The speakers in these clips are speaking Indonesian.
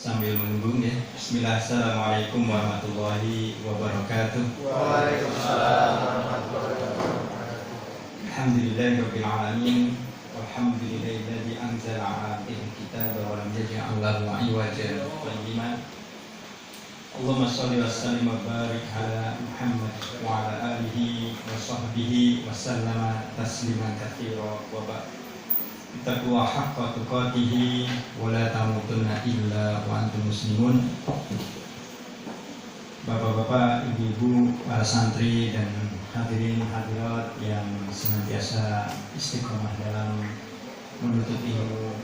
sambil menunggu ya. Bismillah, assalamualaikum warahmatullahi wabarakatuh. Waalaikumsalam warahmatullahi wabarakatuh. Alhamdulillahirabbil alamin. Walhamdulillahilladzi anzala 'ala 'abdihi kitaba wa lam yaj'al lahu 'iwajan qayyiman. Allahumma shalli wa sallim wa barik ala Muhammad wa ala alihi wa sahbihi wa sallama tasliman katsira wa ba'd. Ittaqwa haqqa tuqatih wa la tamutunna illa wa antum muslimun. Bapak-bapak, ibu-ibu, para santri dan hadirin hadirat yang senantiasa istiqomah dalam menuntut ilmu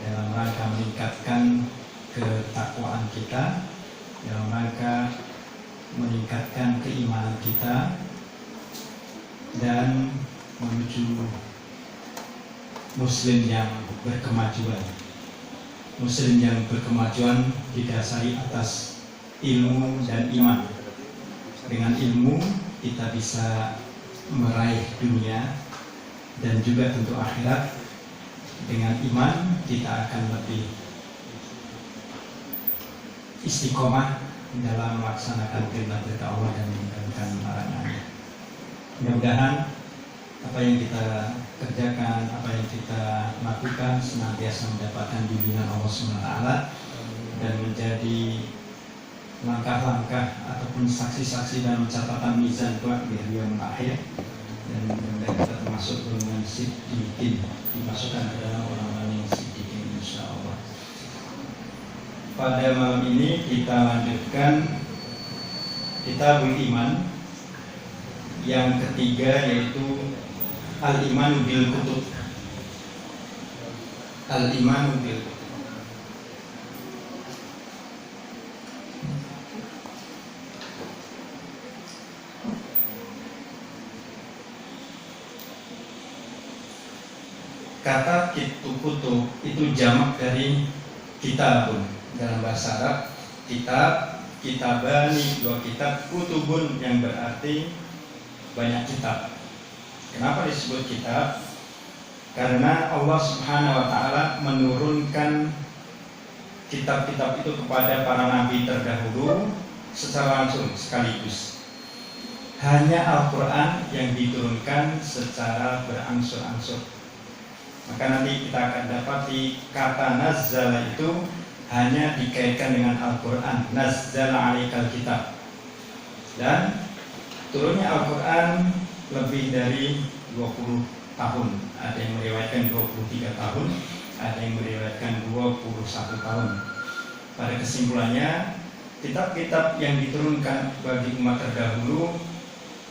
dalam rangka meningkatkan ketakwaan kita, dalam rangka meningkatkan keimanan kita dan menuju Muslim yang berkemajuan. Muslim yang berkemajuan didasari atas ilmu dan iman. Dengan ilmu kita bisa meraih dunia dan juga tentu akhirat. Dengan iman kita akan lebih istiqomah dalam melaksanakan perintah-perintah Allah dan meninggalkan larangannya. Mudah-mudahan apa yang kita kerjakan, apa yang kita lakukan senantiasa mendapatkan bimbingan Allah SWT dan menjadi langkah-langkah ataupun saksi-saksi dalam catatan mizan kelak di hari yang akhir, dan mudah-mudahan kita termasuk golongan siddiqin, dimasukkan ke dalam orang-orang yang siddiqin insyaallah. Pada malam ini kita lanjutkan Kitabul Iman yang ketiga, yaitu Al-Imanu bil Kutub. Al-Imanu bil Kutub. Kata kutub itu jamak dari kitabun. Dalam bahasa Arab, kitab, kitabani, dua kitab, kutubun yang berarti banyak kitab. Kenapa disebut kitab? Karena Allah Subhanahu wa Ta'ala menurunkan kitab-kitab itu kepada para nabi terdahulu secara langsung sekaligus. Hanya Al-Quran yang diturunkan secara berangsur-angsur. Maka nanti kita akan dapati kata nazzala itu hanya dikaitkan dengan Al-Quran. Nazzala 'alaikal kitab. Dan turunnya Al-Quran lebih dari 20 tahun. Ada yang meriwayatkan 23 tahun, ada yang meriwayatkan 21 tahun. Pada kesimpulannya, kitab-kitab yang diturunkan bagi umat terdahulu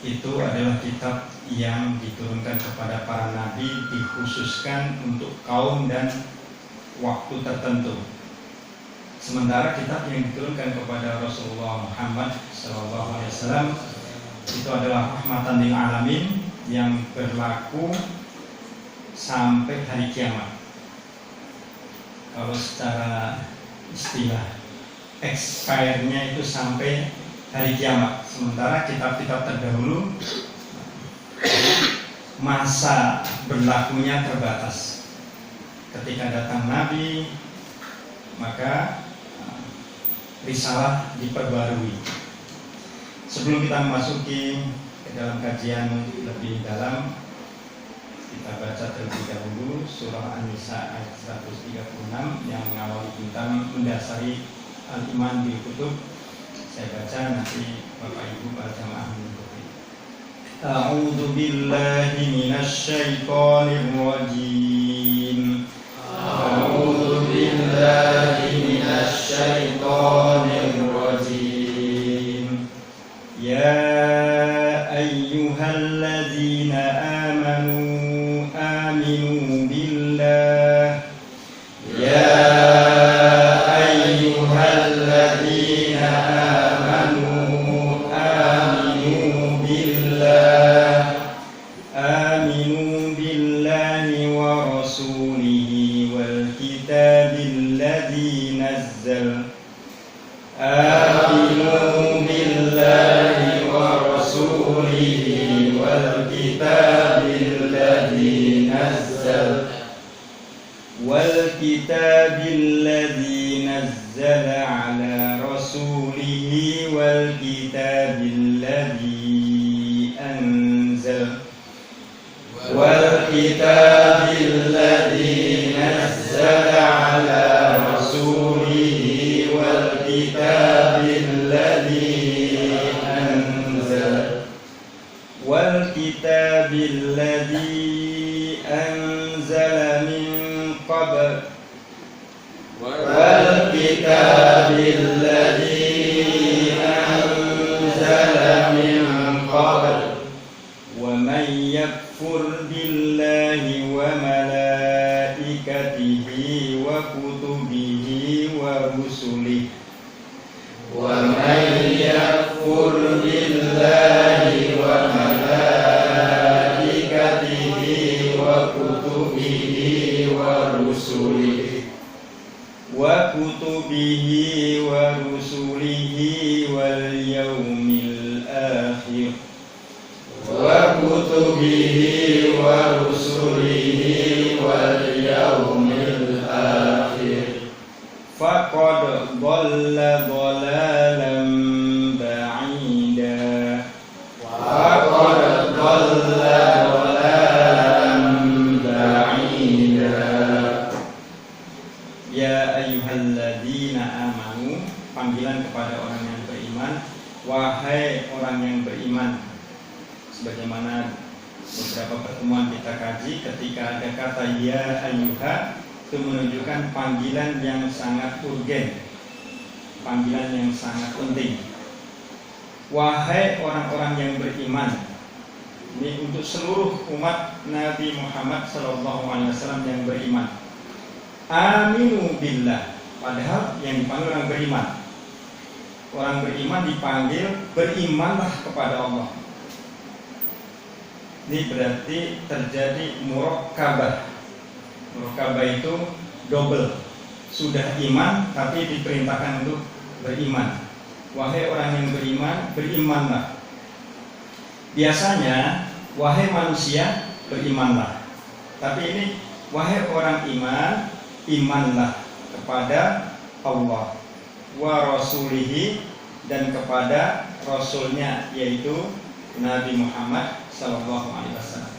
itu adalah kitab yang diturunkan kepada para nabi, dikhususkan untuk kaum dan waktu tertentu. Sementara kitab yang diturunkan kepada Rasulullah Muhammad SAW itu adalah rahmatan lil alamin yang berlaku sampai hari kiamat. Kalau secara istilah expire-nya itu sampai hari kiamat. Sementara kitab-kitab terdahulu masa berlakunya terbatas. Ketika datang Nabi, maka risalah diperbarui. Sebelum kita memasuki ke dalam kajian lebih dalam, kita baca terlebih dahulu surah An-Nisa ayat 136 yang mengawali tentang mendasari al-iman bil kutub. Saya baca, nanti Bapak Ibu para jamaah mengikuti. A'udzu billahi minasy syaithanir rajim. A'udzu billahi minasy syaithanir rajim. Ya ayyuhalladzina amanu aminu billah. Ya ayyuhalladzina amanu aminu billah. Aminu billahi wa rasulihi wal kitabil ladzi nazzal. Aminu billahi wa rasulihi wal kitabil ladzi nazzal. Wal kitabil ladzi nazzal kitabilladzi nazzala ala rasulihi wal kitabilladzi anzala min qabl wa man yakfur billahi wa malaikatihi wa kutubihi wa rusulihi wal yaumil akhir faqad dhalla dhalalan ba'ida ya ayyuhalladzina amanu, panggilan kepada orang yang beriman, wahai orang yang beriman. Sebagaimana beberapa pertemuan kita kaji, ketika ada kata ya ayyuha, itu menunjukkan panggilan yang sangat urgen, panggilan yang sangat penting. Wahai orang-orang yang beriman, ini untuk seluruh umat Nabi Muhammad SAW yang beriman. Aminu billah, padahal yang dipanggil orang beriman. Orang beriman dipanggil berimanlah kepada Allah. Ini berarti terjadi muraqabah. Muraqabah itu double. Sudah iman tapi diperintahkan untuk beriman. Wahai orang yang beriman, berimanlah. Biasanya wahai manusia, berimanlah. Tapi ini wahai orang iman, imanlah kepada Allah wa rasulihi, dan kepada rasulnya yaitu Nabi Muhammad sallallahu alaihi wasallam.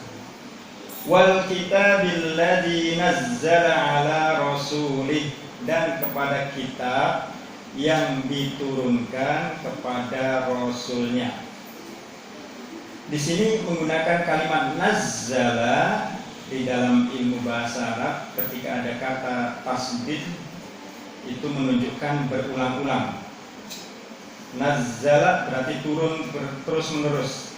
Wal kitabil ladzi nazzala ala rasulih, dan kepada kitab yang diturunkan kepada rasulnya. Di sini menggunakan kalimat nazzala. Di dalam ilmu bahasa Arab, ketika ada kata tasdid, itu menunjukkan berulang-ulang. Nazzala berarti turun terus menerus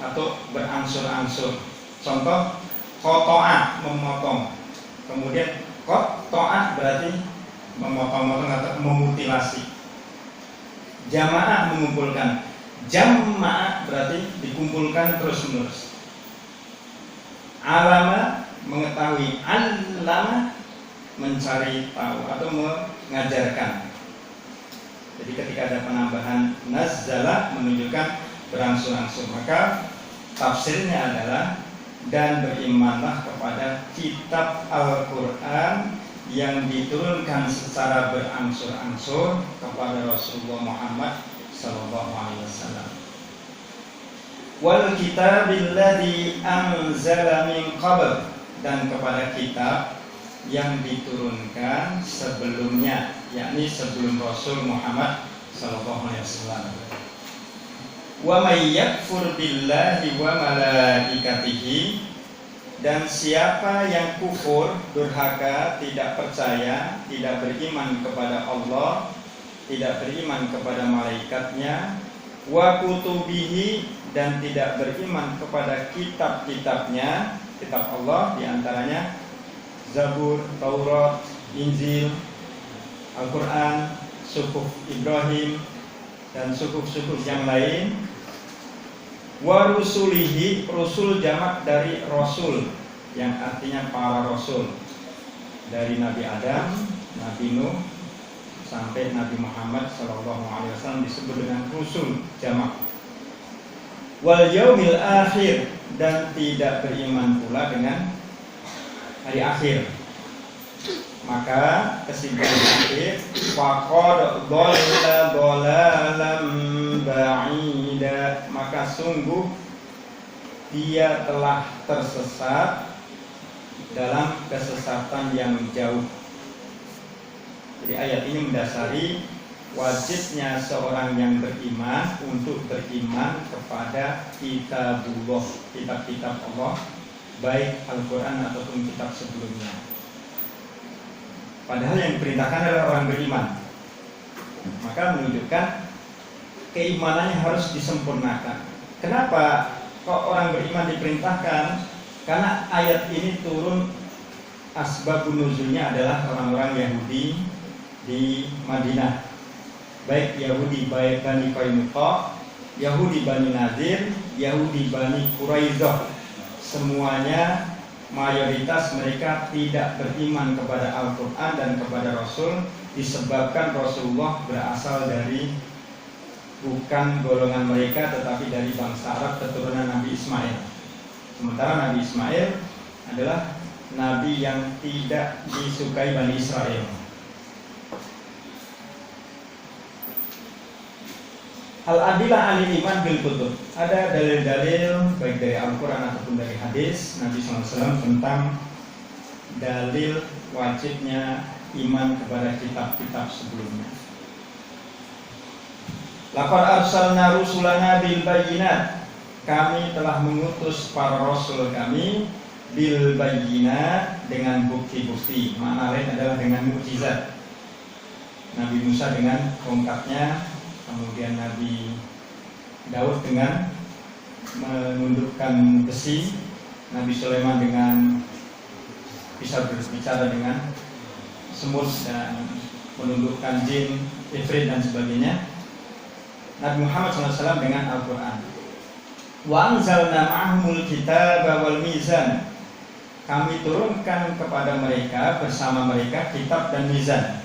atau berangsur-angsur. Contoh, qata'a, memotong. Kemudian qata'a berarti memotong-motong atau memutilasi. Jama'a, mengumpulkan. Jama'a berarti dikumpulkan terus menerus. Alama, mengetahui. Allama, mencari tahu atau mengajarkan. Jadi ketika ada penambahan nazzala menunjukkan berangsur-angsur, maka tafsirnya adalah dan berimanlah kepada kitab Al-Quran yang diturunkan secara berangsur-angsur kepada Rasulullah Muhammad SAW. Wal kitabil ladzi anzala min qabl, dan kepada kitab yang diturunkan sebelumnya, yakni sebelum Rasul Muhammad sallallahu alaihi wasallam. Wa may yakfur billahi wa malaikatihi, dan siapa yang kufur, durhaka, tidak percaya, tidak beriman kepada Allah, tidak beriman kepada malaikatnya, wa kutubihi, dan tidak beriman kepada kitab-kitabnya, kitab Allah diantaranya Zabur, Taurat, Injil, Al-Quran, suhuf Ibrahim, dan suhuf-suhuf yang lain. Wa rusulihi, rusul jamak dari rasul, yang artinya para rasul, dari Nabi Adam, Nabi Nuh, sampai Nabi Muhammad SAW disebut dengan rusul jamak. Wal yaumil akhir, dan tidak beriman pula dengan hari akhir. Maka kesimpulan akhir, faqad dhalla dhalalan ba'ida, maka sungguh dia telah tersesat dalam kesesatan yang jauh. Jadi ayat ini mendasari wajibnya seorang yang beriman untuk beriman kepada kitabullah, kitab-kitab Allah, baik Al-Quran ataupun kitab sebelumnya. Padahal yang diperintahkan adalah orang beriman. Maka menunjukkan keimanannya harus disempurnakan. Kenapa kok orang beriman diperintahkan? Karena ayat ini turun, asbabun nuzulnya adalah orang-orang Yahudi di Madinah, baik Yahudi baik Bani Qainuqa, Yahudi Bani Nadir, Yahudi Bani Quraidah. Semuanya mayoritas mereka tidak beriman kepada Al-Quran dan kepada Rasul, disebabkan Rasulullah berasal dari bukan golongan mereka tetapi dari bangsa Arab keturunan Nabi Ismail. Sementara Nabi Ismail adalah nabi yang tidak disukai Bani Israel. Al-adilah al-iman bil kutub. Ada dalil-dalil baik dari Al-Quran ataupun dari hadis Nabi SAW tentang dalil wajibnya iman kepada kitab-kitab sebelumnya. Laqad arsalna rusulana bil bayyinat. Kami telah mengutus para rasul kami bil bayyinat, dengan bukti-bukti. Makna lain adalah dengan mukjizat. Nabi Musa dengan tongkatnya, kemudian Nabi Daud dengan menundukkan besi, Nabi Sulaiman dengan bisa berbicara dengan semut dan menundukkan jin, ifrit dan sebagainya. Nabi Muhammad SAW dengan Al-Quran. Wa anzalna ma'ahumul kitaba wal mizan. Kami turunkan kepada mereka, bersama mereka, kitab dan mizan.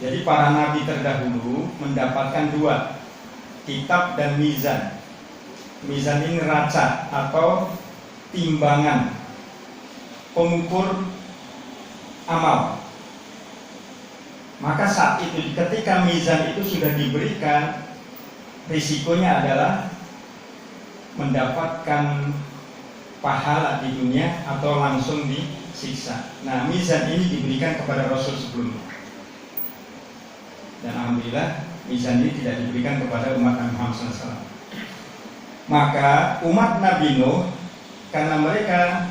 Jadi para nabi terdahulu mendapatkan dua, kitab dan mizan. Mizan ini raca atau timbangan pengukur amal. Maka saat itu ketika mizan itu sudah diberikan, risikonya adalah mendapatkan pahala di dunia atau langsung disiksa. Nah, mizan ini diberikan kepada Rasul sebelumnya. Dan alhamdulillah mizan ini tidak diberikan kepada umat Nabi Muhammad SAW. Maka umat Nabi Nuh, karena mereka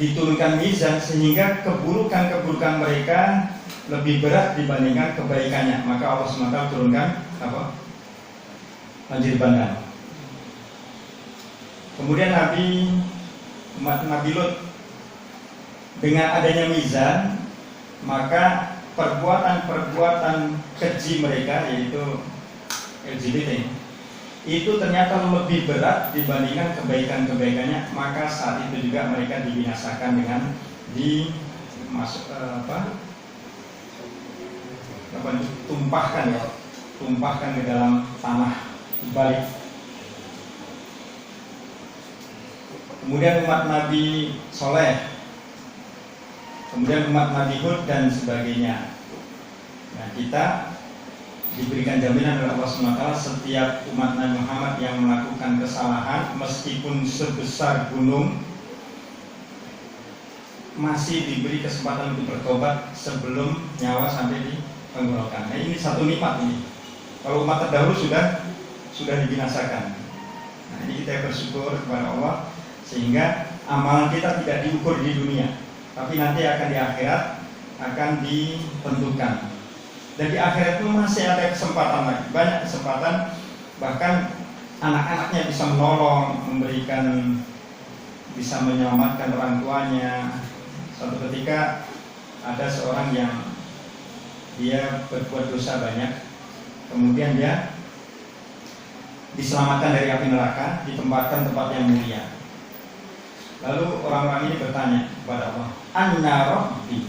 diturunkan mizan sehingga keburukan-keburukan mereka lebih berat dibandingkan kebaikannya, maka Allah SWT turunkan apa? Banjir bandang. Kemudian umat Nabi Lut, dengan adanya mizan, maka perbuatan-perbuatan keji mereka, yaitu LGBT, itu ternyata lebih berat dibandingkan kebaikan-kebaikannya. Maka saat itu juga mereka dibinasakan dengan tumpahkan ke dalam tanah balik. Kemudian umat Nabi Soleh, kemudian umat Nabi Hud dan sebagainya. Nah, kita diberikan jaminan oleh Allah SWT, setiap umat Nabi Muhammad yang melakukan kesalahan meskipun sebesar gunung masih diberi kesempatan untuk bertobat sebelum nyawa sampai di tenggorokan. Nah, ini satu nikmat ini. Kalau umat terdahulu sudah dibinasakan. Nah, ini kita bersyukur kepada Allah sehingga amalan kita tidak diukur di dunia, tapi nanti akan di akhirat akan ditentukan. Dan di akhirat itu masih ada kesempatan lagi, banyak kesempatan, bahkan anak-anaknya bisa menolong, bisa menyelamatkan orang tuanya. Suatu ketika ada seorang yang dia berbuat dosa banyak, kemudian dia diselamatkan dari api neraka, ditempatkan tempat yang mulia. Lalu orang-orang ini bertanya kepada Allah, Anna Rabbi,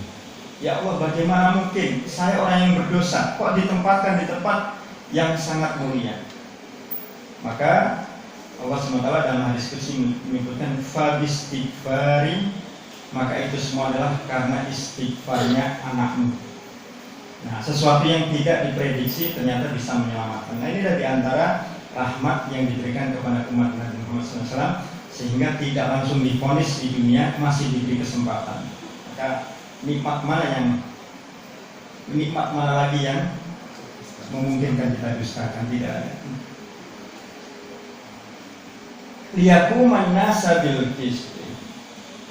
ya Allah, bagaimana mungkin saya orang yang berdosa kok ditempatkan di tempat yang sangat mulia? Maka Allah SWT dalam hadis qudsi menyebutkan fabistighfari, maka itu semua adalah karena istighfarnya anakmu. Nah, sesuatu yang tidak diprediksi ternyata bisa menyelamatkan. Nah, ini dari antara rahmat yang diberikan kepada umat Nabi Muhammad SAW. sehingga tidak langsung divonis di dunia, masih diberi kesempatan. Maka nikmat mana lagi yang memungkinkan kita dustakan? Tidak ada. Liyaquman nasa bil qist.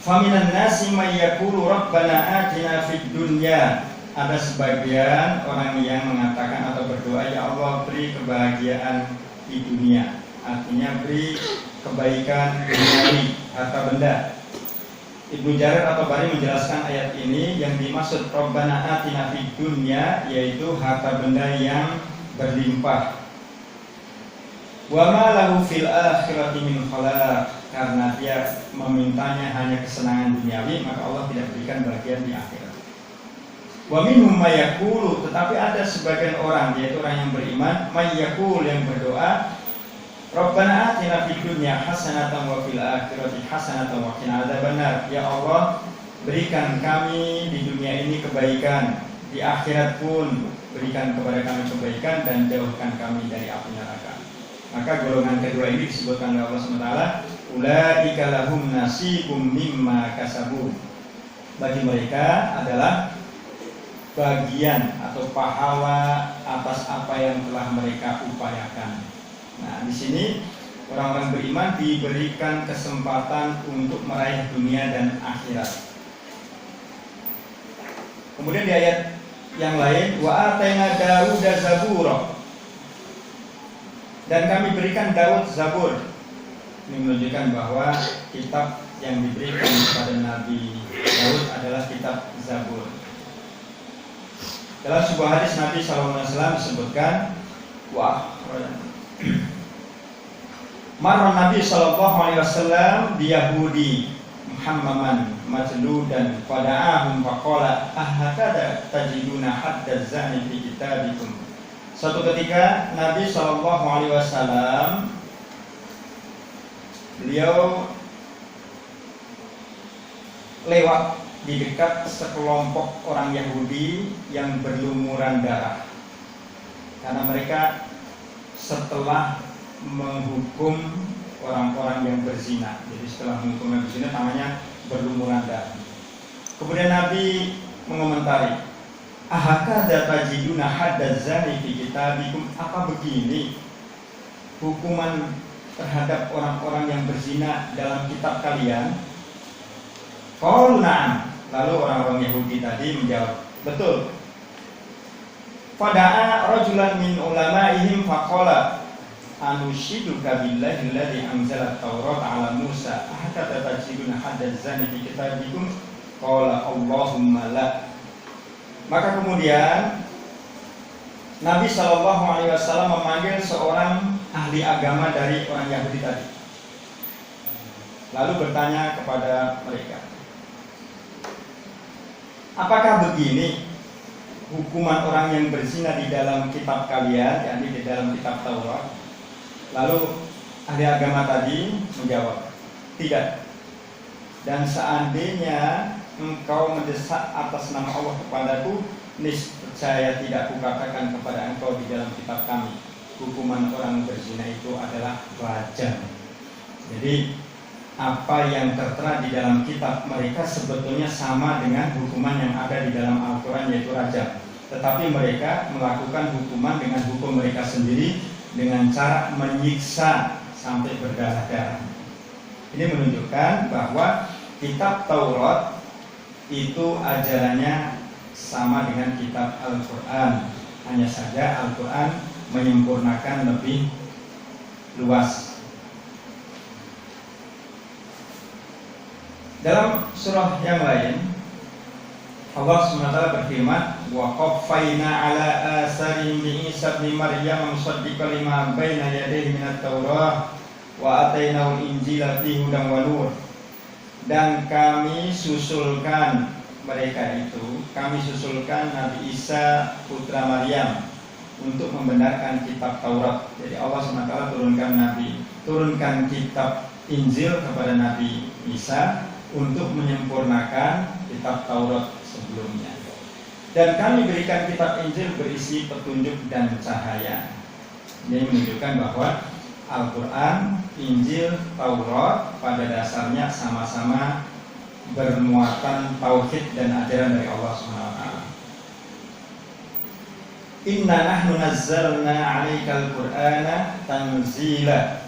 Faminan nasi may yaqulu rabbana atina fid dunya. Ada sebagian orang yang mengatakan atau berdoa, ya Allah beri kebahagiaan di dunia. Artinya beri kebaikan duniawi, harta benda. Ibnu Jarir At-Tabari menjelaskan ayat ini yang dimaksud Rabbana atina fid dunya yaitu harta benda yang berlimpah. Wa ma lahu fil akhirati min khalaq, karena dia memintanya hanya kesenangan duniawi, maka Allah tidak berikan bagian di akhirat. Wa minhum may yaqulu, tetapi ada sebagian orang, yaitu orang yang beriman, may yaqul, yang berdoa, Rabbana atina fid dunya hasanatan wa fil akhirati hasanatan wa qina adzabannar. Ya Allah, berikan kami di dunia ini kebaikan, di akhirat pun berikan kepada kami kebaikan dan jauhkan kami dari api neraka. Maka golongan kedua ini disebutkan oleh Allah SWT, ulaika lahum nasibum mimma kasabun. Bagi mereka adalah bagian atau pahala atas apa yang telah mereka upayakan. Nah, di sini orang-orang beriman diberikan kesempatan untuk meraih dunia dan akhirat. Kemudian di ayat yang lain, wa atayna Dauda zabura, dan kami berikan Daud zabur. Ini menunjukkan bahwa kitab yang diberikan kepada Nabi Daud adalah kitab Zabur. Dalam sebuah hadis Nabi SAW disebutkan, Marra Nabi SAW di Yahudi Muhammaman majludan fada'ahum faqala ahakada tajiduna hadda zani fi kitabikum. Suatu ketika Nabi SAW beliau lewat di dekat sekelompok orang Yahudi yang berlumuran darah, karena mereka setelah menghukum orang-orang yang berzina. Jadi setelah menghukum yang berzina namanya berlumuran darah. Kemudian Nabi mengomentari, ahakada tajiduna haddaz zani fi kitabikum, apa begini hukuman terhadap orang-orang yang berzina dalam kitab kalian? Qalu na'am. Lalu orang-orang Yahudi tadi menjawab, betul. Fada'a rajulan min ulama'ihim faqala anushiduka billahi alladhi anzala at-Taurat 'ala Musa ahakada tajiduna haddaz zani fi kitabikum? Qala Allahumma la. Maka kemudian Nabi SAW memanggil seorang ahli agama dari orang Yahudi tadi, lalu bertanya kepada mereka, apakah begini hukuman orang yang berzina di dalam kitab kalian, yakni di dalam kitab Taurat? Lalu ahli agama tadi menjawab, tidak. Dan seandainya engkau mendesak atas nama Allah kepadaku, niscaya tidak kukatakan kepada engkau di dalam kitab kami hukuman orang berzina itu adalah rajam. Jadi apa yang tertera di dalam kitab mereka sebetulnya sama dengan hukuman yang ada di dalam Al-Quran, yaitu rajam. Tetapi mereka melakukan hukuman dengan hukum mereka sendiri, dengan cara menyiksa sampai berdarah-darah. Ini menunjukkan bahwa kitab Taurat itu ajarannya sama dengan kitab Al-Quran, hanya saja Al-Quran menyempurnakan lebih luas. Dalam surah yang lain Allah SWT berfirman, wa qaffayna ala asarihim bi Isa ibn Maryam musaddiqan lima baina yadayhi minat Taurah wa atainahu al-Injila fihi hudan wa nur. Dan kami susulkan mereka itu, kami susulkan Nabi Isa putra Maryam untuk membenarkan kitab Taurat. Jadi Allah SWT turunkan kitab Injil kepada Nabi Isa untuk menyempurnakan kitab Taurat sebelumnya. Dan kami berikan kitab Injil berisi petunjuk dan cahaya. Ini menunjukkan bahwa Al-Quran Injil, Taurat pada dasarnya sama-sama bermuatan tauhid dan ajaran dari Allah Subhanahu wa taala. Inna nahnu nazzalna 'alaikal Qur'ana tanzila.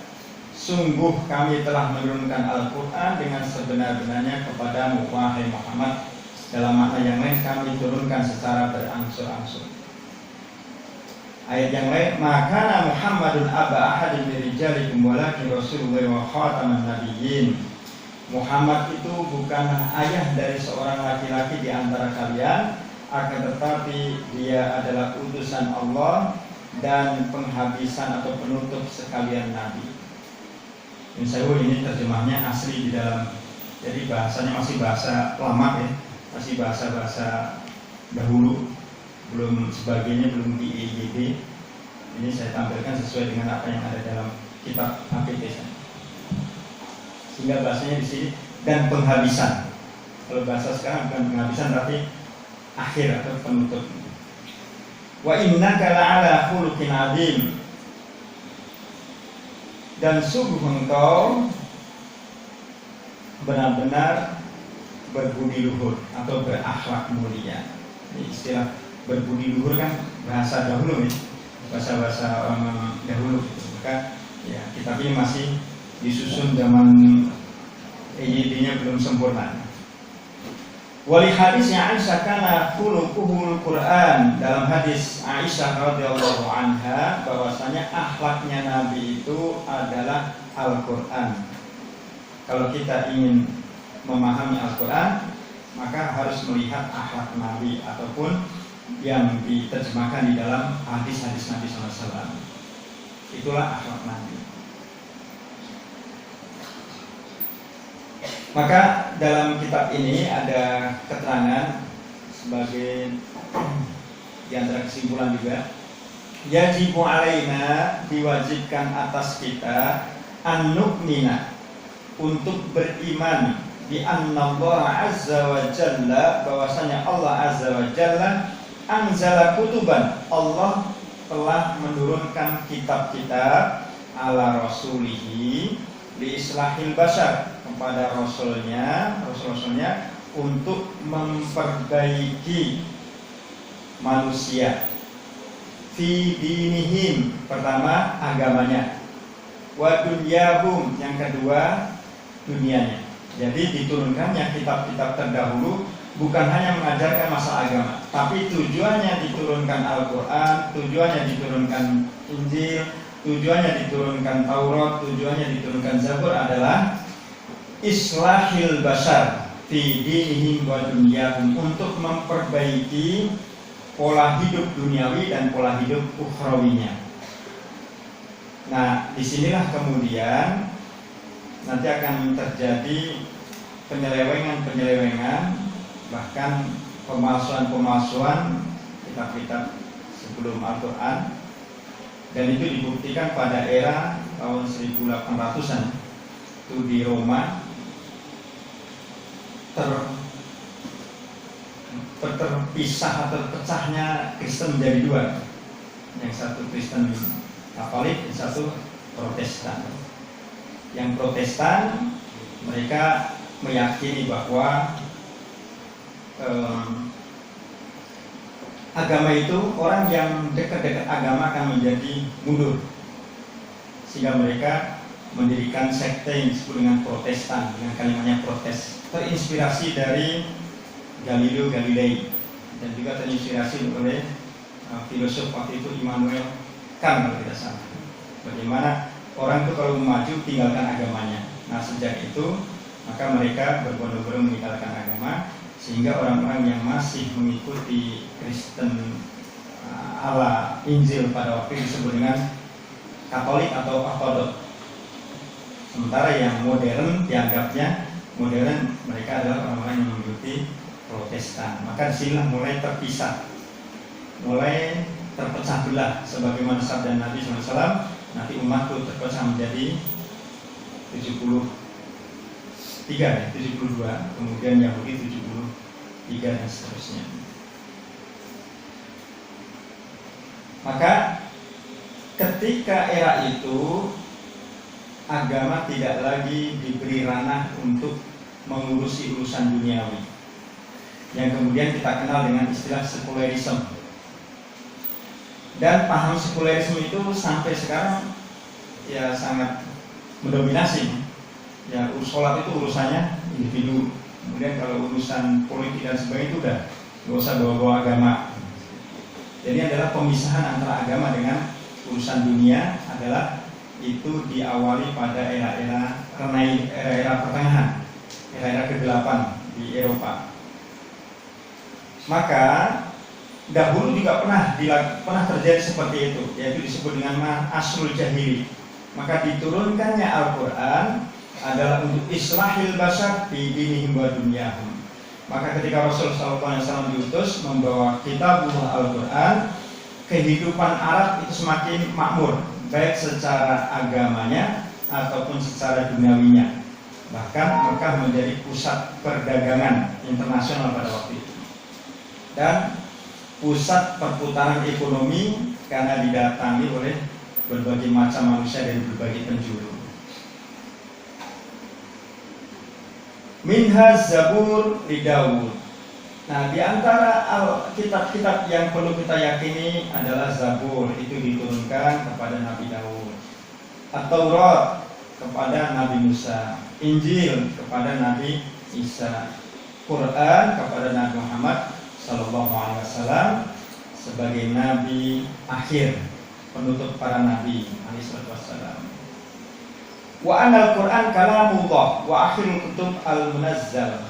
Sungguh kami telah menurunkan Al-Qur'an dengan sebenar-benarnya kepadamu wahai Muhammad. Dalam makna yang lain kami turunkan secara berangsur-angsur. Ayat yang lain, maka Muhammadun aba ahadin min rijalikum walakin rasulullah wa khataman nabiyyin. Muhammad itu bukanlah ayah dari seorang laki-laki di antara kalian, akan tetapi dia adalah utusan Allah dan penghabisan atau penutup sekalian nabi. Ini terjemahnya asli di dalam, jadi bahasanya masih bahasa lama ya, masih bahasa dahulu, belum sebagainya belum di EYD. Ini saya tampilkan sesuai dengan apa yang ada dalam kitab APT. Sehingga bahasanya di sini dan penghabisan. Kalau bahasa sekarang bukan penghabisan tapi akhir atau penutup. Wa innaka la'ala khuluqin 'adzim. Dan sungguh engkau benar-benar berbudi luhur atau berakhlak mulia. Ini istilah berbudi luhur kan bahasa dahulu ya, bahasa orang dahulu. Maka ya kitab ini masih disusun zaman EYD-nya belum sempurna. Wali hadisnya Aisyah kana khuluquhul Quran. Dalam hadis Aisyah radhiyallahu anha bahwasanya akhlaknya Nabi itu adalah Al-Quran. Kalau kita ingin memahami Al-Quran, maka harus melihat akhlak Nabi ataupun yang diterjemahkan di dalam hadis-hadis Nabi SAW. Itulah akhlak Nabi. Maka dalam kitab ini ada keterangan sebagai di antara kesimpulan juga, yajibu alaina, diwajibkan atas kita an-nu'mina, untuk beriman di annallaha azza wa jalla, bahwasanya Allah azza wa jalla anzala kutuban, Allah telah menurunkan kitab-kitab ala rasulihi li islahil bashar, kepada rasulnya untuk memperbaiki manusia. Fi dinihim, pertama agamanya, wa dunyahum, yang kedua dunianya. Jadi diturunkannya kitab-kitab terdahulu bukan hanya mengajarkan masalah agama, tapi tujuannya diturunkan Al-Quran, tujuannya diturunkan Injil, tujuannya diturunkan Taurat, tujuannya diturunkan Zabur adalah islahil bashar fi dinihim wa dunyahum, untuk memperbaiki pola hidup duniawi dan pola hidup ukhrawinya. Nah, disinilah kemudian nanti akan terjadi penyelewengan, bahkan pemalsuan kitab-kitab sebelum Al-Quran, dan itu dibuktikan pada era tahun 1800-an itu di Roma. Terpisah atau terpecahnya Kristen menjadi dua, yang satu Kristen Katolik, yang satu Protestan. Yang Protestan mereka meyakini bahwa agama itu, orang yang dekat-dekat agama akan menjadi mundur, sehingga mereka mendirikan sekte yang disebut dengan Protestan, dengan kalimatnya protes, terinspirasi dari Galileo Galilei dan juga terinspirasi oleh filosof waktu itu Immanuel Kant kalau tidak salah. Bagaimana orang itu kalau maju tinggalkan agamanya. Nah, sejak itu maka mereka berbondong-bondong meninggalkan agama, sehingga orang-orang yang masih mengikuti Kristen ala Injil pada waktu itu disebut dengan Katolik atau Ortodok. Sementara yang modern dianggapnya modern, mereka adalah orang-orang yang mengikuti Protestan. Maka disinilah mulai terpisah, mulai terpecah belah, sebagaimana sabda Nabi SAW, nanti umatku terpecah menjadi 72, kemudian Yahudi 73 dan seterusnya. Maka ketika era itu agama tidak lagi diberi ranah untuk mengurusi urusan duniawi, yang kemudian kita kenal dengan istilah sekulerisme. Dan paham sekulerisme itu sampai sekarang ya sangat mendominasi. Ya, sholat itu urusannya individu. Kemudian kalau urusan politik dan sebagainya itu udah nggak usah bawa-bawa agama. Jadi adalah pemisahan antara agama dengan urusan dunia adalah itu diawali pada era-era pertengahan, era-era ke-8 di Eropa. Maka dahulu juga pernah terjadi seperti itu, yaitu disebut dengan asrul jahili. Maka diturunkannya Al-Quran adalah untuk islahil bashar fi dinihim wa dunyahum. Maka ketika Rasulullah SAW diutus membawa kitabullah Al-Quran, kehidupan Arab itu semakin makmur, baik secara agamanya ataupun secara duniawinya. Bahkan Mekah menjadi pusat perdagangan internasional pada waktu itu dan pusat perputaran ekonomi karena didatangi oleh berbagai macam manusia dari berbagai penjuru. Minha Zabur li Daud. Nah, di antara kitab-kitab yang perlu kita yakini adalah Zabur, itu diturunkan kepada Nabi Daud. At-Taurat kepada Nabi Musa, Injil kepada Nabi Isa, Quran kepada Nabi Muhammad sallallahu alaihi wasallam sebagai nabi akhir, penutup para nabi alaihi wasallam. Wa anal Quran kalamullah wa akhirul kutub al-munazzal.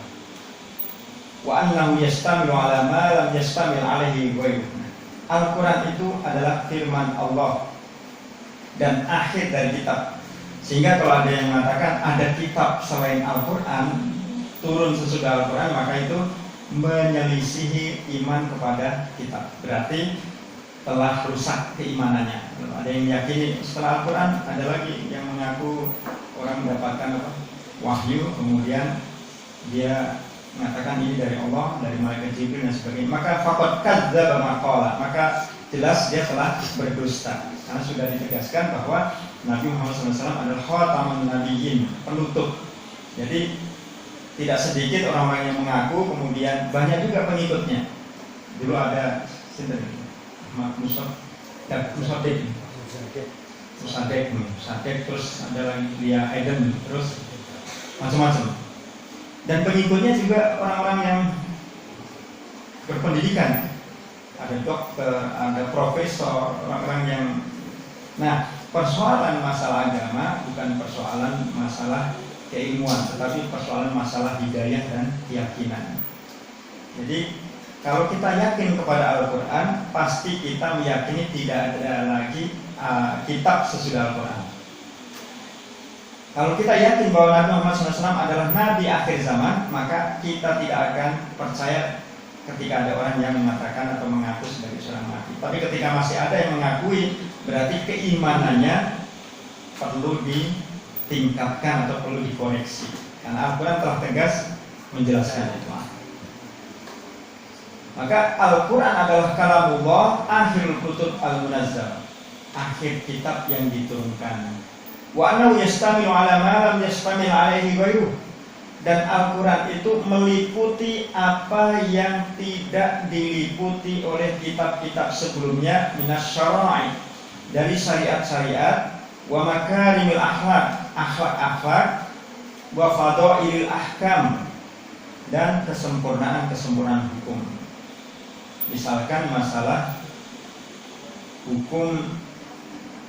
Wa annahu yastamilu ala ma lam yastamil alaihi ghairuh. Al-Quran itu adalah firman Allah dan akhir dari kitab. Sehingga kalau ada yang mengatakan ada kitab selain Al-Quran turun sesudah Al-Quran, maka itu menyelisihi iman kepada kitab. Berarti telah rusak keimanannya. Kalau ada yang meyakini setelah Al-Quran ada lagi yang mengaku orang mendapatkan wahyu, kemudian dia mengatakan ini dari Allah, dari malaikat Jibril dan sebagainya, maka faqad kadzdzaba ma qala, maka jelas dia telah berdusta. Karena sudah ditegaskan bahwa Nabi Muhammad SAW adalah khatamun nabiyyin, penutup. Jadi tidak sedikit orang-orang yang mengaku, kemudian banyak juga pengikutnya. Dulu ada Musadek, terus ada lagi Lia Eden, terus macam-macam. Dan pengikutnya juga orang-orang yang berpendidikan, ada dokter, ada profesor, orang-orang yang. Nah, persoalan masalah agama bukan persoalan masalah keilmuan, tetapi persoalan masalah hidayah dan keyakinan. Jadi kalau kita yakin kepada Al-Quran, pasti kita meyakini tidak ada lagi kitab sesudah Al-Quran. Kalau kita yakin bahwa Nabi Muhammad SAW adalah Nabi akhir zaman, maka kita tidak akan percaya ketika ada orang yang mengatakan atau mengaku sebagai seorang Nabi. Tapi ketika masih ada yang mengakui, berarti keimanannya perlu ditingkatkan atau perlu dikoreksi. Karena Al-Quran telah tegas menjelaskan itu. Maka Al-Quran adalah kalamullah, akhirul kutub al-munazzal, akhir kitab yang diturunkan. Wa annahu yastamilu ala ma lam yastamil alaihi ghairuh. Dan Al-Quran itu meliputi apa yang tidak diliputi oleh kitab-kitab sebelumnya, minas syara'i, dari syariat-syariat, wa makarimil akhlak, akhlak-akhlak, wa fadailil ahkam, dan kesempurnaan hukum. Misalkan masalah hukum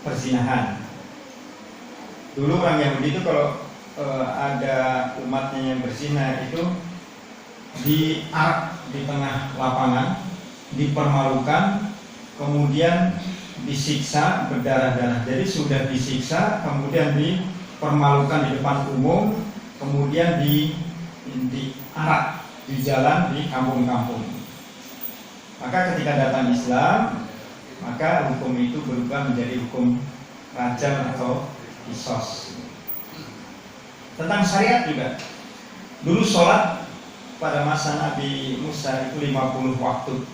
perzinahan. Dulu orang Yahudi itu kalau ada umatnya yang berzina itu diarak di tengah lapangan, dipermalukan, kemudian disiksa berdarah-darah. Jadi sudah disiksa, kemudian dipermalukan di depan umum, kemudian diarak di jalan di kampung-kampung. Maka ketika datang Islam, maka hukum itu berubah menjadi hukum rajam atau qisas. Tentang syariat juga. Dulu sholat pada masa Nabi Musa itu 50 waktu.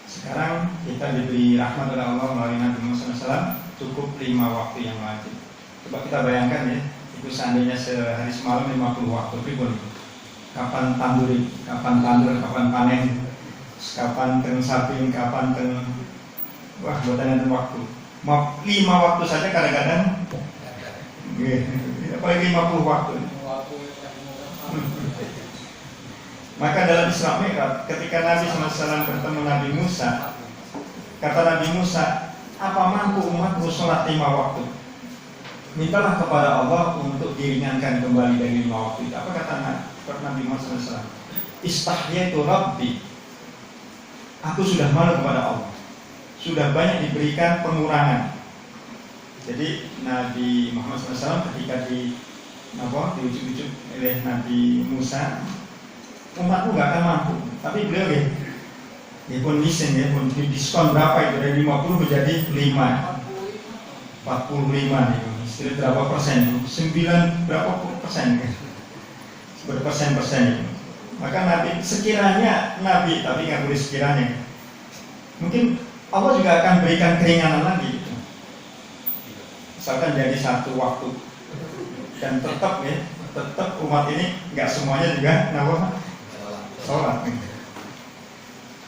Sekarang kita diberi rahmat oleh Allah melalui Nabi Muhammad SAW, cukup 5 waktu yang wajib. Coba kita bayangkan ya, itu seandainya sehari semalam 50 waktu pribun. Kapan tandur, kapan panen, kapan teng saping, kapan teng wah buatan ada waktu. 5 waktu saja kadang-kadang apalagi 50 waktu. Maka dalam Isra Mi'raj ketika Nabi SAW bertemu Nabi Musa, kata Nabi Musa, apa mampu umatmu sholat 5 waktu? Mintalah kepada Allah untuk diringankan kembali dari 5 waktu itu. Apa kata Nabi Muhammad SAW? Istahyaitu Rabbi. Aku sudah malu kepada Allah. Sudah banyak diberikan pengurangan. Jadi Nabi Muhammad SAW ketika diujuk-ujuk oleh Nabi Musa, umatku gak akan mampu. Tapi beliau dia pun listen, dia pun diskon berapa itu dari 50 menjadi 5, 45 itu. Istilah berapa persen? 9 berapa persen? Berpersen-persen itu. Maka Nabi sekiranya Nabi, tapi nggak boleh sekiranya. Mungkin Allah juga akan berikan keringanan lagi. Misalkan jadi 1 waktu dan tetap umat ini nggak semuanya juga sholat.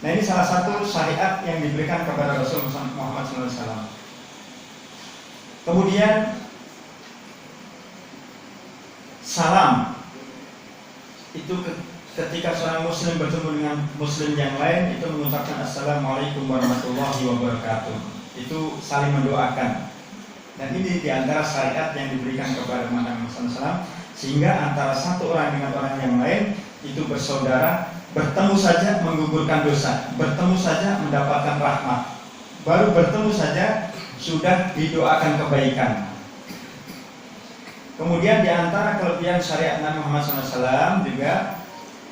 Nah ini salah satu syariat yang diberikan kepada Rasulullah Muhammad SAW. Kemudian salam itu ketika seorang muslim bertemu dengan muslim yang lain itu mengucapkan assalamualaikum warahmatullahi wabarakatuh. Itu saling mendoakan. Dan ini diantara syariat yang diberikan kepada Muhammad SAW, sehingga antara satu orang dengan orang yang lain itu bersaudara, bertemu saja menggugurkan dosa, bertemu saja mendapatkan rahmat, baru bertemu saja sudah didoakan kebaikan. Kemudian diantara kelebihan syariat Nabi Muhammad SAW juga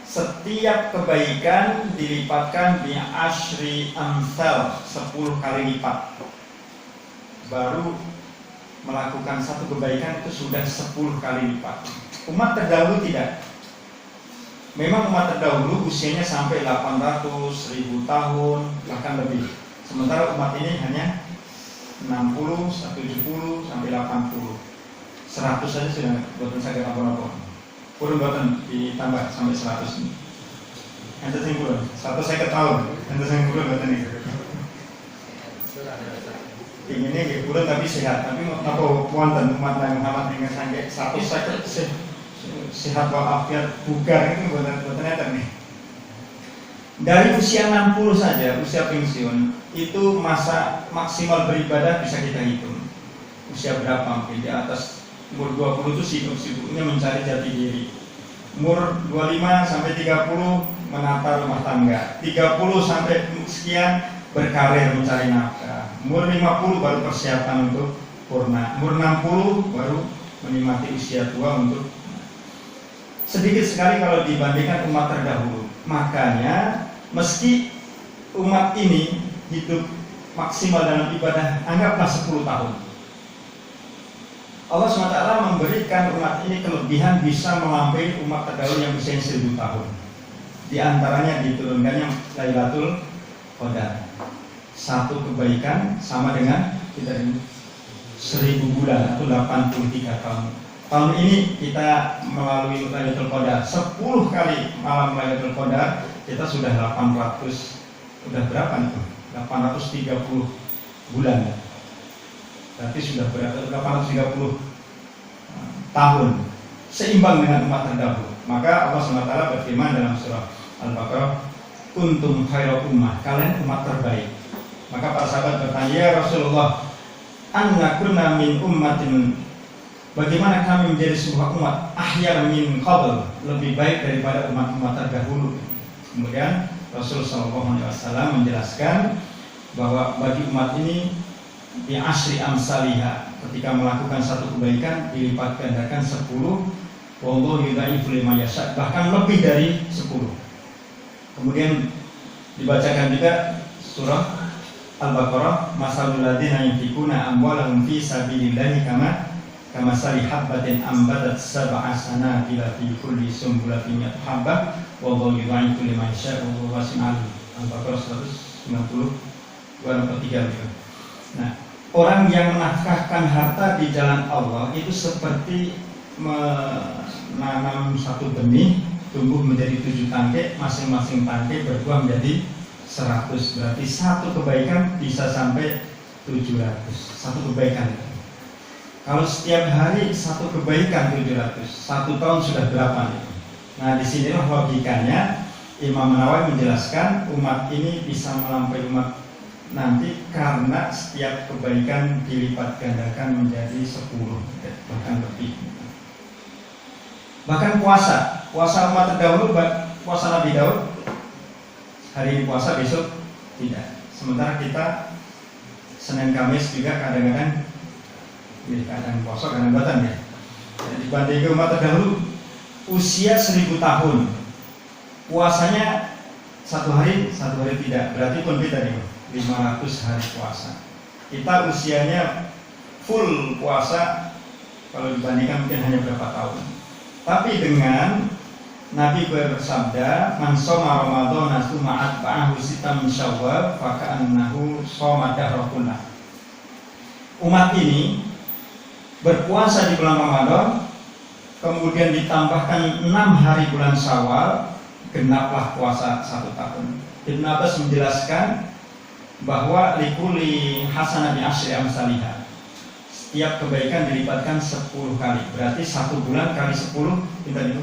setiap kebaikan dilipatkan bi asyri amsal, 10 kali lipat. Baru melakukan satu kebaikan itu sudah 10 kali lipat. Umat terdahulu tidak. Memang umat terdahulu usianya sampai 800, 1000 tahun, bahkan lebih. Sementara umat ini hanya 60, 70 sampai 80. 100 saja sudah buatan saya apa-apa. Purun buatan ditambah sampai 100 ini. Ente sing purun, 100 saya ketahui. Ente sing purun buatan ini. Inginnya gitu purun tapi sehat. Tapi apa wonten umat Nabi Muhammad yang sampai 100 saya sehat walafiat bugar itu buatan eta nih. Dari usia 60 saja, usia pensiun itu masa maksimal beribadah bisa kita hitung. Usia berapa mungkin di atas umur 20 itu sibuk-sibuknya mencari jati diri. Umur 25 sampai 30 menata rumah tangga. 30 sampai sekian berkarir mencari nafkah. Umur 50 baru persiapan untuk purna. Umur 60 baru menikmati usia tua untuk sedikit sekali kalau dibandingkan umat terdahulu. Makanya meski umat ini hidup maksimal dalam ibadah anggaplah 10 tahun. Allah SWT memberikan umat ini kelebihan bisa melampaui umat terdahulu yang usianya 1000 tahun. Di antaranya diturunkannya Lailatul Qadar. Satu kebaikan sama dengan kita ini 1000 bulan atau 83 tahun. Tahun ini kita melalui Lailatul Qadar 10 kali malam Lailatul Qadar, kita sudah 800, sudah berapa nih? 830 bulan. Berarti sudah berapa? 830 tahun, seimbang dengan umat terdahulu. Maka Allah SWT berfirman dalam surah Al-Baqarah, kuntum khairu ummah, kalian umat terbaik. Maka para sahabat bertanya, ya Rasulullah, anna kunna min ummatin, bagaimana kami menjadi sebuah umat ahyar min qabl, lebih baik daripada umat-umat terdahulu. Kemudian Rasulullah SAW menjelaskan bahwa bagi umat ini di asri amsalihah, ketika melakukan satu kebaikan dilipat gandakan 10, wallahu yudha'ifu liman yasha', bahkan lebih dari 10. Kemudian dibacakan juga surah Al-Baqarah, masalul ladzina yunfiquna amwalahum fi sabilillahi kama sali habbatin ambatat sab'a sanabila fi kulli sumbulatin mi'atu habbah wallahu yudha'ifu liman yasha' wallahu wasi'un 'alim. Al-Baqarah 190 243 gitu. Nah, orang yang menafkahkan harta di jalan Allah itu seperti menanam satu benih tumbuh menjadi 7 tangkai, masing-masing tangkai berbuah menjadi 100. Berarti satu kebaikan bisa sampai 700. Satu kebaikan. Kalau setiap hari satu kebaikan 700, 1 tahun sudah berapa nih? Nah, disinilah logikanya Imam Nawawi menjelaskan umat ini bisa melampaui umat nanti karena setiap kebaikan dilipat gandakan menjadi 10 bahkan lebih. Bahkan puasa umat terdahulu, puasa Nabi Daud, hari ini puasa, besok tidak. Sementara kita Senin Kamis juga kadang-kadang puasa, kadang-kadang ya. Dibandingkan umat terdahulu usia 1000 tahun, puasanya satu hari tidak, berarti pun beda nih, 500 hari puasa. Kita usianya full puasa kalau dibandingkan mungkin hanya berapa tahun. Tapi dengan Nabi bersabda, "Man shoma Ramadhana tsumma atba'ahu sittan min Syawal, fa ka'annahu shoma dahra kullah." Umat ini berpuasa di bulan Ramadan, kemudian ditambahkan 6 hari bulan Syawal, genaplah puasa 1 tahun. Ibnu Abbas menjelaskan bahwa likulli hasanah bi asyri amsalihah. Setiap kebaikan dilipatkan 10 kali. Berarti 1 bulan kali 10 kita itu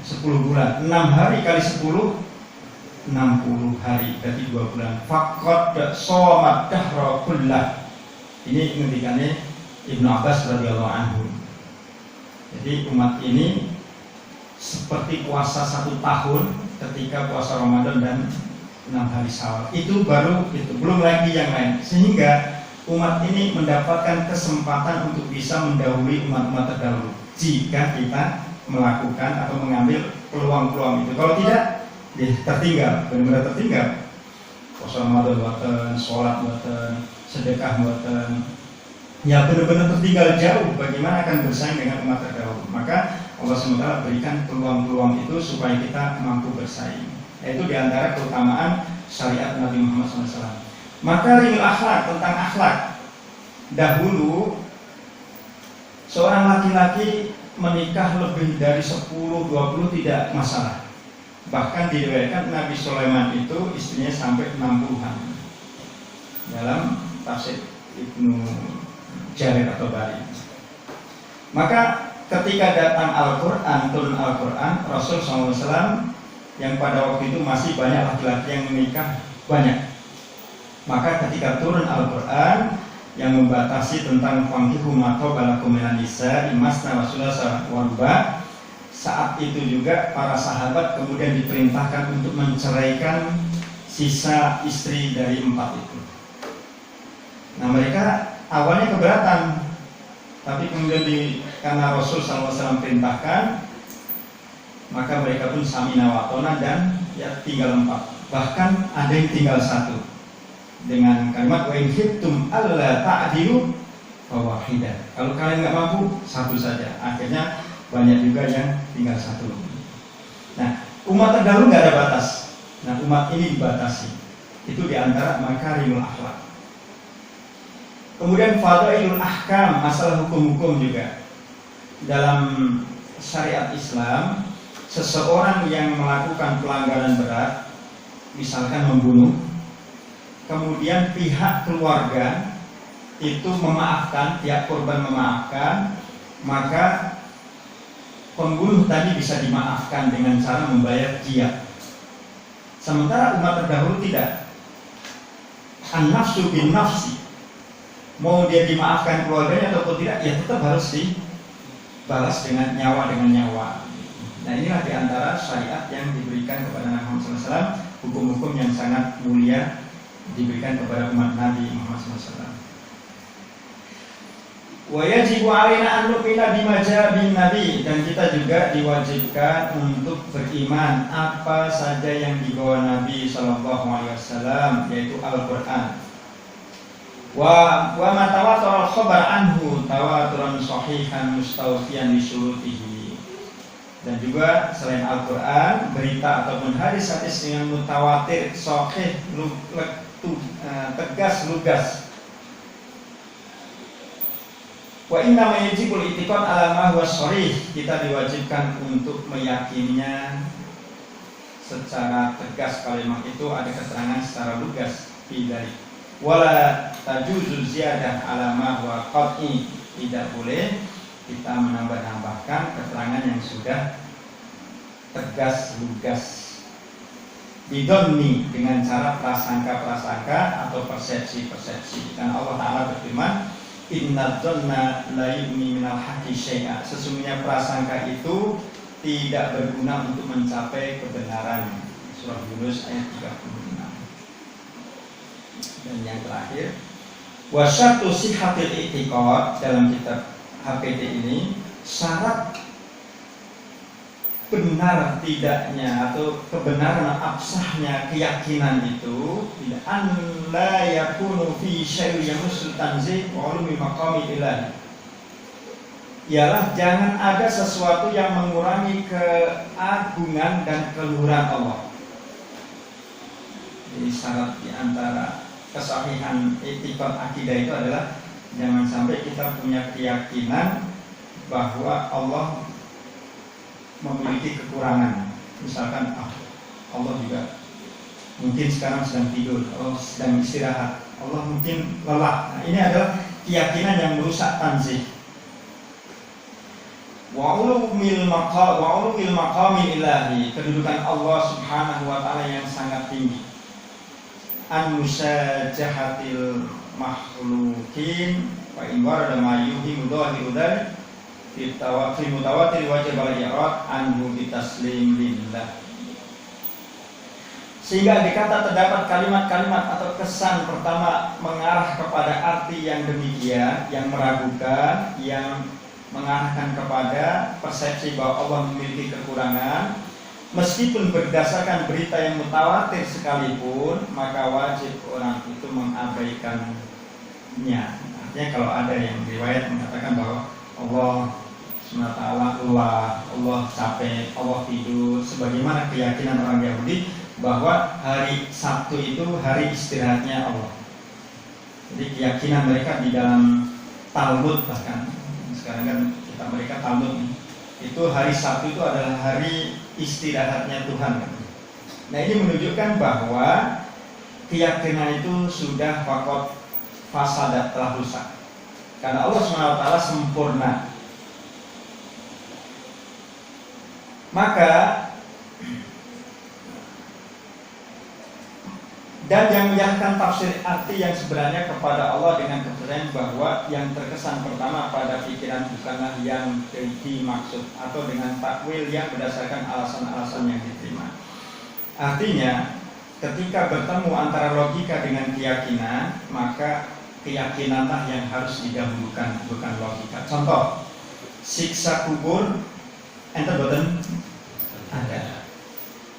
10 bulan. 6 hari kali 10 60 hari, berarti 2 bulan. Faqad shamat dahra kullah. Ini ngendikannya Ibnu Abbas radhiyallahu anhu. Jadi umat ini seperti puasa 1 tahun ketika puasa Ramadan dan 6 hari Syawal. Itu baru itu, belum lagi yang lain. Sehingga umat ini mendapatkan kesempatan untuk bisa mendahului umat-umat terdahulu jika kita melakukan atau mengambil peluang-peluang itu. Kalau tidak, tertinggal, benar-benar tertinggal. Puasa Ramadan buatan, sholat buatan, sedekah buatan, ya benar-benar tertinggal jauh. Bagaimana akan bersaing dengan umat terdahulu? Maka Allah SWT berikan peluang-peluang itu supaya kita mampu bersaing. Itu diantara keutamaan syariat Nabi Muhammad SAW. Maka rimil akhlak, tentang akhlak. Dahulu seorang laki-laki menikah lebih dari 10-20 tidak masalah. Bahkan diriwayatkan Nabi Sulaiman itu istrinya sampai 60-an. Dalam tafsir Ibnu Jarir atau Bari. Maka ketika datang Al-Quran, turun Al-Quran, Rasul SAW yang pada waktu itu masih banyak laki-laki yang menikah, banyak. Maka ketika turun Al-Quran yang membatasi tentang fankihu ma taba lakum minan nisa'i masna wa thulatha wa ruba', saat itu juga para sahabat kemudian diperintahkan untuk menceraikan sisa istri dari 4 itu. Nah, mereka awalnya keberatan, tapi kemudian karena Rasul SAW perintahkan, maka mereka pun samina wa atona dan ya tinggal 4. Bahkan ada yang tinggal 1 dengan kalimat wa in khiftum alla ta'dilu fa wahidah. Kalau kalian nggak mampu, 1 saja. Akhirnya banyak juga yang tinggal 1. Nah, umat terdahulu nggak ada batas. Nah, umat ini dibatasi. Itu diantara makarimul akhlak. Kemudian fadhailul ahkam, masalah hukum-hukum juga. Dalam syariat Islam, seseorang yang melakukan pelanggaran berat, misalkan membunuh, kemudian pihak keluarga itu memaafkan, pihak korban memaafkan, maka pembunuh tadi bisa dimaafkan dengan cara membayar diyah. Sementara umat terdahulu tidak. An-nafsu bin nafsi. Mau dia dimaafkan keluarganya ataupun tidak, ya tetap harus dibalas dengan nyawa. Nah, inilah diantara syariat yang diberikan kepada Nabi Muhammad SAW, hukum-hukum yang sangat mulia diberikan kepada umat Nabi Muhammad SAW. Wa yajibu alaina an nu'mina bima jaa bin nabi, dan kita juga diwajibkan untuk beriman apa saja yang dibawa Nabi SAW, yaitu Al-Qur'an. Wa ma tawatur al-khabar anhu tawaturan sahihan mustawfiyan li syurutihi. Dan juga selain Al-Qur'an, berita ataupun hadis-hadis yang mutawatir, sahih, tegas, lugas, Wa inna ma yajibul i'tiqad ala ma huwa sharih, kita diwajibkan untuk meyakininya secara tegas kalau memang itu ada keterangan secara lugas dari wala tajuzu ziyadah ala ma huwa qat'i, tidak boleh kita menambah-nambahkan keterangan yang sudah tegas lugas bidonni, dengan cara prasangka-prasangka atau persepsi-persepsi. Dan Allah Ta'ala berfirman, inna dhanna la yughni minal haqqi syai'a, sesungguhnya prasangka itu tidak berguna untuk mencapai kebenaran. Surah Yunus ayat 36. Dan yang terakhir, wa syartu sihhatil i'tiqad, dalam kitab HPD ini syarat benar tidaknya atau kebenaran absahnya keyakinan itu tidak an la yakunu fi syai'in yamusul tanzih wa ulumi maqami ilahi, ialah jangan ada sesuatu yang mengurangi keagungan dan keluhuran Allah. Jadi syarat di antara kesahihan i'tiqad akidah itu adalah jangan sampai kita punya keyakinan bahwa Allah memiliki kekurangan. Misalkan Allah juga mungkin sekarang sedang tidur, Allah sedang istirahat, Allah mungkin lelah. Nah, ini adalah keyakinan yang merusak tanzih. Wa ulumil maqamil ilahi, kedudukan Allah Subhanahu wa taala yang sangat tinggi. An musajahatil makhlukin wa in warada ma yuhimu dhahiru dzalik fi mutawatir wajib al-i'rad anhu bitaslim lillah. Sehingga dikata terdapat kalimat-kalimat atau kesan pertama mengarah kepada arti yang demikian, yang meragukan, yang mengarahkan kepada persepsi bahwa Allah memiliki kekurangan, meskipun berdasarkan berita yang mutawatir sekalipun, maka wajib orang itu mengabaikannya. Artinya kalau ada yang riwayat mengatakan bahwa Allah SWT lelah, Allah capek, Allah tidur, sebagaimana keyakinan orang Yahudi bahwa hari Sabtu itu hari istirahatnya Allah. Jadi keyakinan mereka di dalam Talmud, bahkan sekarang kan mereka Talmud nih, itu hari Sabtu itu adalah hari istirahatnya Tuhan. Nah, ini menunjukkan bahwa keyakinan itu sudah fakot fasadat, telah rusak. Karena Allah SWT sempurna. Maka dan yang menyerahkan tafsir arti yang sebenarnya kepada Allah dengan kepercayaan bahwa yang terkesan pertama pada pikiran bukanlah yang dimaksud, atau dengan takwil yang berdasarkan alasan-alasan yang diterima. Artinya ketika bertemu antara logika dengan keyakinan, maka keyakinanlah yang harus didahulukan, bukan logika. Contoh, siksa kubur ente boten ada.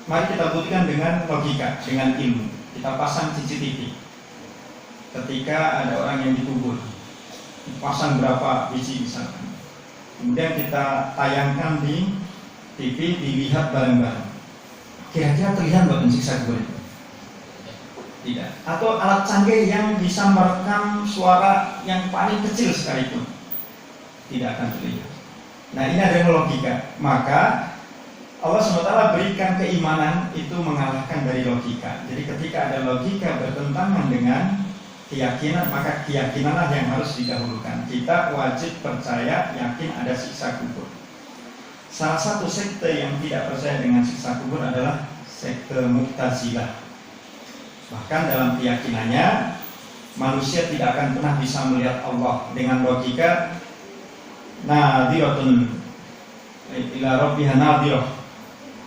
Mari kita buktikan dengan logika, dengan ilmu. Kita pasang CCTV. Ketika ada orang yang dikubur, pasang berapa biji misalkan, kemudian kita tayangkan di TV, dilihat bareng-bareng. Kira-kira terlihat bukan siksa kubur itu? Tidak. Atau alat canggih yang bisa merekam suara yang paling kecil sekalipun, tidak akan terlihat. Nah, ini adalah logika. Maka Allah SWT berikan keimanan itu mengalahkan dari logika. Jadi ketika ada logika bertentangan dengan keyakinan, maka keyakinanlah yang harus didahulukan. Kita wajib percaya, yakin ada siksa kubur. Salah satu sekte yang tidak percaya dengan siksa kubur adalah sekte Mu'tazilah. Bahkan dalam keyakinannya, manusia tidak akan pernah bisa melihat Allah. Dengan logika nadhiratun ila rabbiha nadhirah.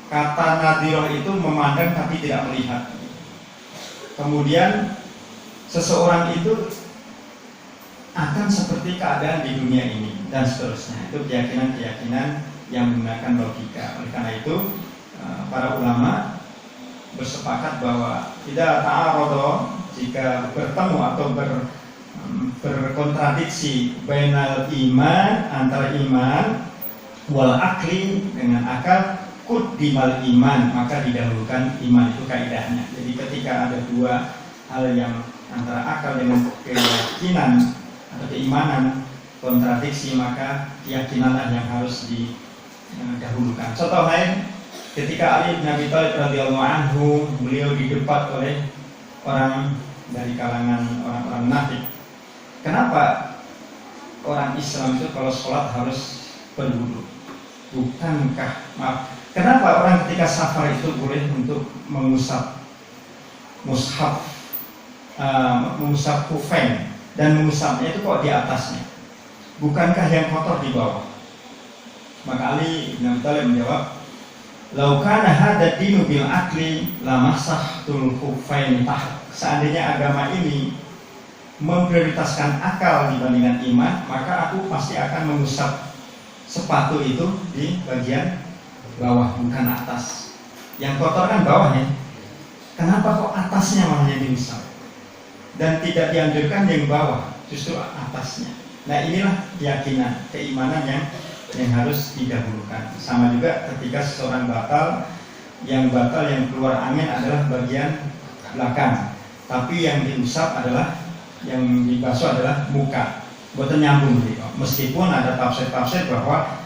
Kata nadhirah itu memandang tapi tidak melihat. Kemudian seseorang itu akan seperti keadaan di dunia ini, dan seterusnya. Itu keyakinan-keyakinan yang menggunakan logika. Oleh karena itu para ulama bersepakat bahwa tidak ta'arudh, jika bertemu atau berkontradiksi bainal iman, antara iman wal akli, dengan akal, quddimal iman, maka didahulukan iman. Itu kaidahnya. Jadi ketika ada dua hal yang antara akal dengan keyakinan atau keimanan kontradiksi, maka keyakinanlah yang harus didahulukan. Contoh lain, ketika Ali bin Abi Thalib radhiyallahu anhu, beliau didebat oleh orang dari kalangan orang-orang munafik. Kenapa orang Islam itu kalau sholat harus berwudu? Bukankah, kenapa orang ketika safar itu boleh untuk mengusap mushaf, mengusap kufain, dan mengusapnya itu kok di atasnya? Bukankah yang kotor di bawah? Maka Ali bin Abi Thalib menjawab, "Lau kana hadza dinu bil akli lamassahtul kufain taht." Seandainya agama ini memprioritaskan akal dibandingkan iman, maka aku pasti akan mengusap sepatu itu di bagian bawah, bukan atas. Yang kotor kan bawahnya. Kenapa kok atasnya malah yang diusap? Dan tidak dianjurkan yang bawah, justru atasnya. Nah, inilah keyakinan, keimanan yang harus didahulukan. Sama juga ketika seseorang batal, yang keluar angin adalah bagian belakang, tapi yang diusap adalah, yang dibasuh adalah muka. Boten nyambung gitu. Meskipun ada tafsir-tafsir bahwa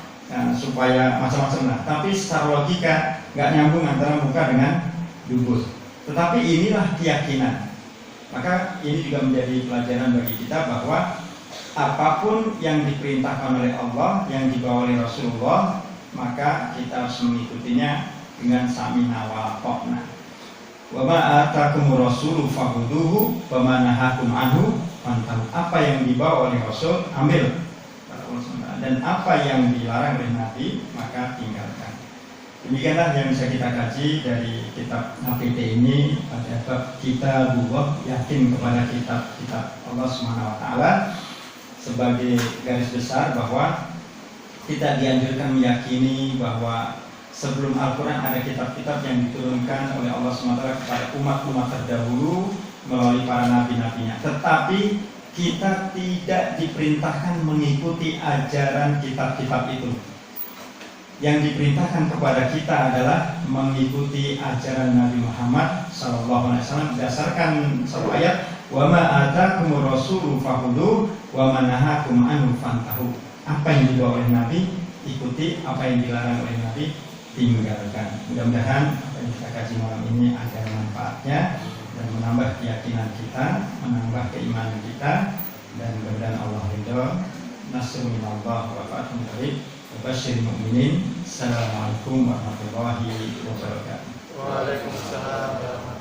supaya macam-macam lah, tapi secara logika nggak nyambung antara muka dengan dubur. Tetapi inilah keyakinan. Maka ini juga menjadi pelajaran bagi kita bahwa apapun yang diperintahkan oleh Allah, yang dibawa oleh Rasulullah, maka kita harus mengikutinya dengan samina wa ata'na. Wa ma atakumur rasulu fahuduhu wa ma nahakum anhu fantahu. Apa yang dibawa oleh Rasul ambil, dan apa yang dilarang oleh Nabi maka tinggalkan. Demikianlah yang bisa kita kaji dari kitab HPT ini pada bab kitabullah, yakin kepada kitab Allah Subhanahu wa taala, sebagai garis besar bahwa kita dianjurkan meyakini bahwa sebelum Al-Quran ada kitab-kitab yang diturunkan oleh Allah SWT kepada umat-umat terdahulu melalui para nabi-nabinya. Tetapi kita tidak diperintahkan mengikuti ajaran kitab-kitab itu. Yang diperintahkan kepada kita adalah mengikuti ajaran Nabi Muhammad SAW berdasarkan satu ayat, wa ma atakumur rasulu fakhudhu wa ma nahakum anhu fantahu. Apa yang dibawa oleh Nabi ikuti, apa yang dilarang oleh Nabi tinggalkan. Mudah-mudahan apa yang kita kaji malam ini ada manfaatnya dan menambah keyakinan kita, menambah keimanan kita, dan mudah-mudahan Allah ridho. Nasrul minallah wa fathun qarib. Wabasyiril mu'minin. Assalamualaikum warahmatullahi wabarakatuh. Waalaikumsalam.